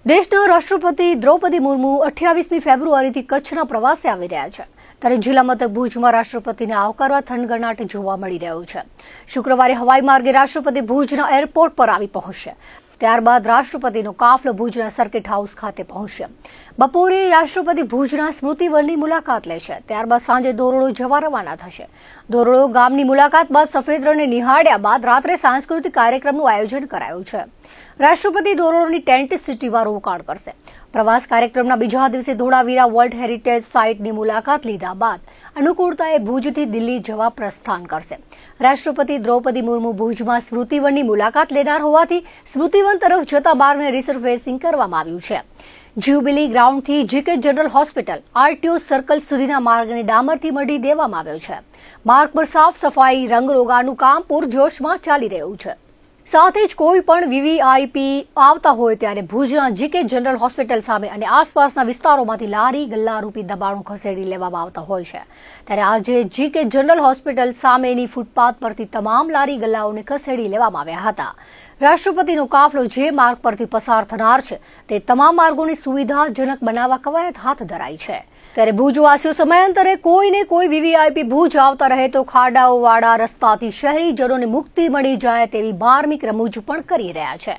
દેશના રાષ્ટ્રપતિ દ્રૌપદી મુર્મુ 28મી ફેબ્રુઆરીથી કચ્છના પ્રવાસે આવી રહ્યા છે. ત્યારે જિલ્લા મથક ભુજમાં રાષ્ટ્રપતિને આવકારવા થનગનાટ જોવા મળી રહ્યો છે. શુક્રવારે હવાઈ માર્ગે રાષ્ટ્રપતિ ભુજના એરપોર્ટ પર આવી પહોંચશે. ત્યારબાદ રાષ્ટ્રપતિનો કાફલો ભુજના સર્કિટ હાઉસ ખાતે પહોંચશે. બપોરે રાષ્ટ્રપતિ ભુજના સ્મૃતિવનની મુલાકાત લેશે. ત્યારબાદ સાંજે દોરડો જવા રવાના થશે. દોરડો ગામની મુલાકાત બાદ સફેદ રણને નિહાળ્યા બાદ રાત્રે સાંસ્કૃતિક કાર્યક્રમનું આયોજન કરાયું છે. રાષ્ટ્રપતિ દોરડોની ટેન્ટ સિટીમાં રોકાણ કરશે. પ્રવાસ કાર્યક્રમના બીજા દિવસે ધોળાવીરા વર્લ્ડ હેરિટેજ સાઇટની મુલાકાત લીધા બાદ અનુકૂળતાએ ભુજથી દિલ્હી જવા પ્રસ્થાન કરશે. રાષ્ટ્રપતિ દ્રૌપદી મુર્મુ ભુજમાં સ્મૃતિવનની મુલાકાત લેનાર હોવાથી સ્મૃતિવન તરફ જતા માર્ગને રિસર્ફેસિંગ કરવામાં આવ્યું છે. જ્યુબિલી ગ્રાઉન્ડથી GK general hospital RTO circle સુધીના માર્ગને ડામરથી મઢી દેવામાં આવ્યો છે. માર્ગ પર સાફ સફાઈ રંગરોગાનું કામ પૂરજોશમાં ચાલી રહ્યું છે. સાથે જ કોઈ પણ વીવીઆઈપી આવતા હોય ત્યારે ભુજના જીકે જનરલ હોસ્પિટલ સામે અને આસપાસના વિસ્તારોમાંથી લારી ગલ્લા રૂપી દબાણો ખસેડી લેવામાં આવતા હોય છે. ત્યારે આજે જીકે જનરલ હોસ્પિટલ સામેની ફૂટપાથ પરથી તમામ લારી ગલ્લાઓને ખસેડી લેવામાં આવ્યા હતા. રાષ્ટ્રપતિનો કાફલો જે માર્ગ પરથી પસાર થનાર છે તે તમામ માર્ગોને સુવિધાજનક બનાવવા કવાયત હાથ ધરાઈ છે. ત્યારે ભુજવાસીઓ સમયાંતરે કોઈને કોઈ વીવીઆઈપી ભુજ આવતા રહે તો ખાડાઓવાળા રસ્તાથી શહેરીજનોને મુક્તિ મળી જાય તેવી માર્મિક રમૂજ પણ કરી રહ્યા છે.